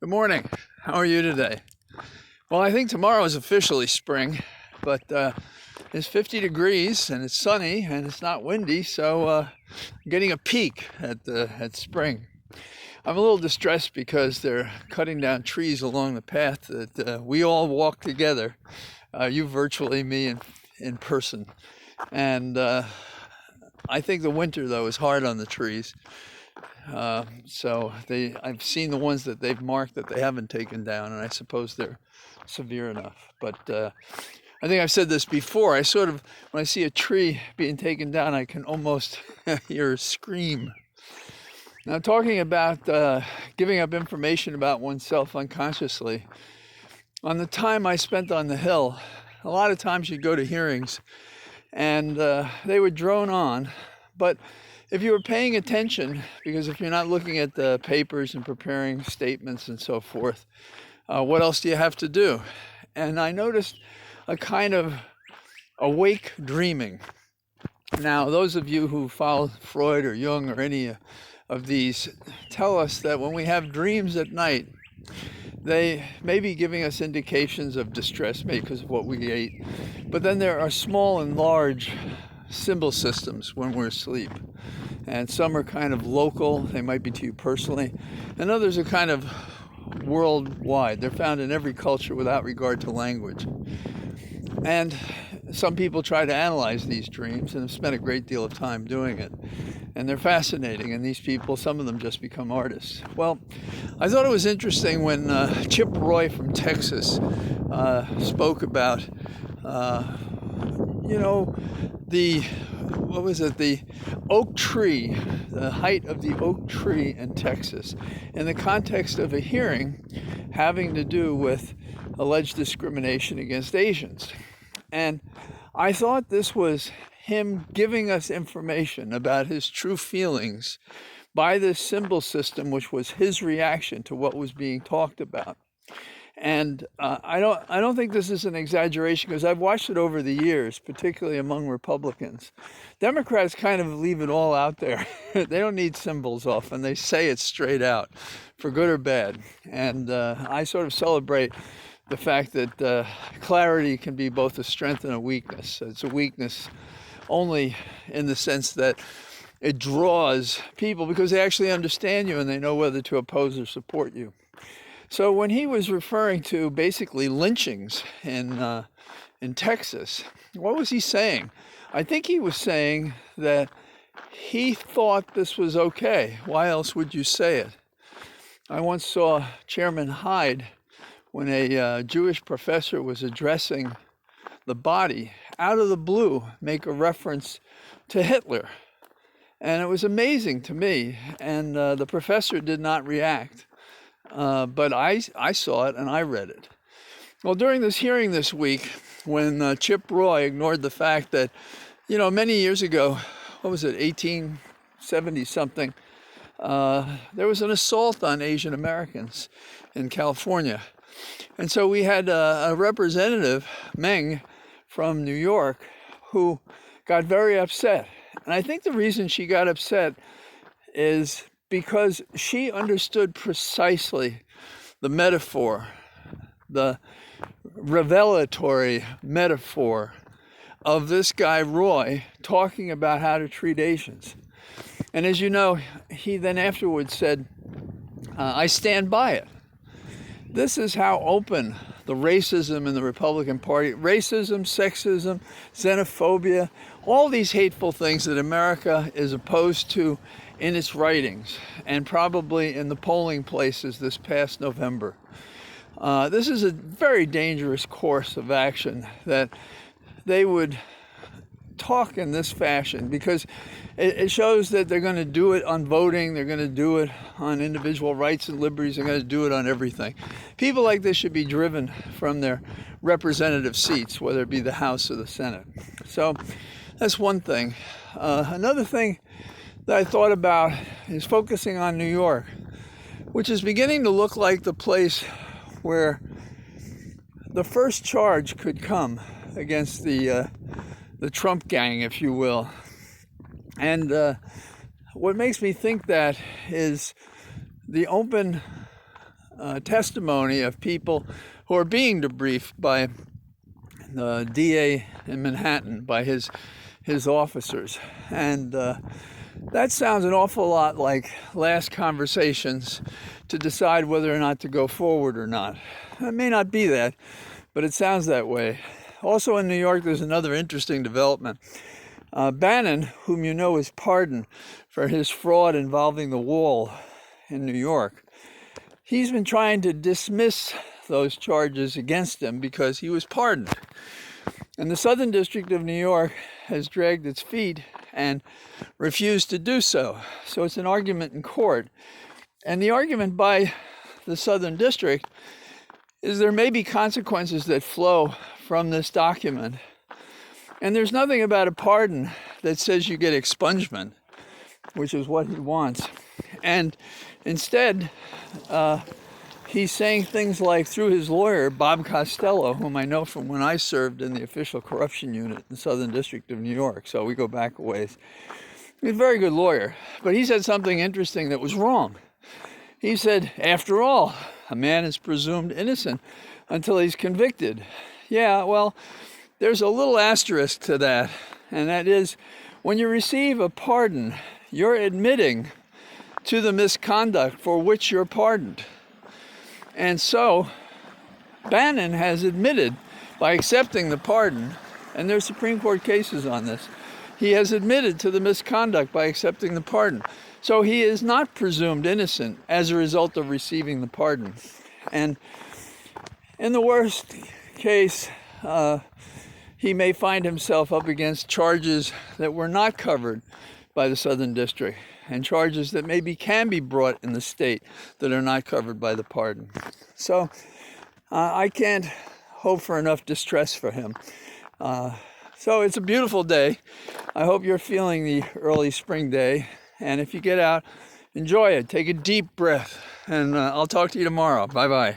Good morning. How are you today? Well, I think tomorrow is officially spring, but it's 50 degrees and it's sunny and it's not windy, so I'm getting a peek at spring. I'm a little distressed because they're cutting down trees along the path that we all walk together. You virtually, me in person. And I think the winter, though, is hard on the trees. I've seen the ones that they've marked that they haven't taken down, and I suppose they're severe enough. But I think I've said this before. When I see a tree being taken down, I can almost hear a scream. Now, talking about giving up information about oneself unconsciously, on the time I spent on the Hill, a lot of times you'd go to hearings, and they would drone on, but if you were paying attention, because if you're not looking at the papers and preparing statements and so forth, what else do you have to do? And I noticed a kind of awake dreaming. Now, those of you who follow Freud or Jung or any of these tell us that when we have dreams at night, they may be giving us indications of distress, maybe because of what we ate, but then there are small and large symbol systems when we're asleep. And some are kind of local, they might be to you personally, and others are kind of worldwide. They're found in every culture without regard to language. And some people try to analyze these dreams and have spent a great deal of time doing it. And they're fascinating, and these people, some of them just become artists. Well, I thought it was interesting when Chip Roy from Texas spoke about, the oak tree, the height of the oak tree in Texas, in the context of a hearing having to do with alleged discrimination against Asians. And I thought this was him giving us information about his true feelings by this symbol system, which was his reaction to what was being talked about. And I don't think this is an exaggeration, because I've watched it over the years, particularly among Republicans. Democrats kind of leave it all out there. They don't need symbols often. They say it straight out, for good or bad. And I sort of celebrate the fact that clarity can be both a strength and a weakness. It's a weakness only in the sense that it draws people because they actually understand you and they know whether to oppose or support you. So when he was referring to basically lynchings in Texas, what was he saying? I think he was saying that he thought this was okay. Why else would you say it? I once saw Chairman Hyde, when a Jewish professor was addressing the body, out of the blue make a reference to Hitler. And it was amazing to me. And the professor did not react. But I saw it and I read it. Well, during this hearing this week, when Chip Roy ignored the fact that, many years ago, 1870-something, there was an assault on Asian Americans in California. And so we had a representative, Meng, from New York, who got very upset. And I think the reason she got upset is because she understood precisely the metaphor, the revelatory metaphor of this guy Roy talking about how to treat Asians. And as you know, he then afterwards said, I stand by it. This is how open the racism in the Republican Party, racism, sexism, xenophobia, all these hateful things that America is opposed to in its writings and probably in the polling places this past November. This is a very dangerous course of action that they would talk in this fashion, because it shows that they're going to do it on voting, they're going to do it on individual rights and liberties, they're going to do it on everything. People like this should be driven from their representative seats, whether it be the House or the Senate. So that's one thing. Another thing that I thought about is focusing on New York, which is beginning to look like the place where the first charge could come against the Trump gang, if you will. And what makes me think that is the open testimony of people who are being debriefed by the DA in Manhattan, by his officers. And that sounds an awful lot like last conversations to decide whether or not to go forward or not. It may not be that, but it sounds that way. Also in New York, there's another interesting development. Bannon, whom you know is pardoned for his fraud involving the wall in New York, he's been trying to dismiss those charges against him because he was pardoned. And the Southern District of New York has dragged its feet and refused to do so. So it's an argument in court. And the argument by the Southern District is there may be consequences that flow from this document. And there's nothing about a pardon that says you get expungement, which is what he wants. And instead, he's saying things like, through his lawyer, Bob Costello, whom I know from when I served in the official corruption unit in the Southern District of New York, so we go back a ways. He's a very good lawyer, but he said something interesting that was wrong. He said, after all, a man is presumed innocent until he's convicted. Yeah, well, there's a little asterisk to that, and that is, when you receive a pardon, you're admitting to the misconduct for which you're pardoned. And so, Bannon has admitted, by accepting the pardon, and there's Supreme Court cases on this, he has admitted to the misconduct by accepting the pardon. So he is not presumed innocent as a result of receiving the pardon. And in the worst case, he may find himself up against charges that were not covered by the Southern District, and charges that maybe can be brought in the state that are not covered by the pardon. So I can't hope for enough distress for him. So it's a beautiful day. I hope you're feeling the early spring day. And if you get out, enjoy it. Take a deep breath. And I'll talk to you tomorrow. Bye-bye.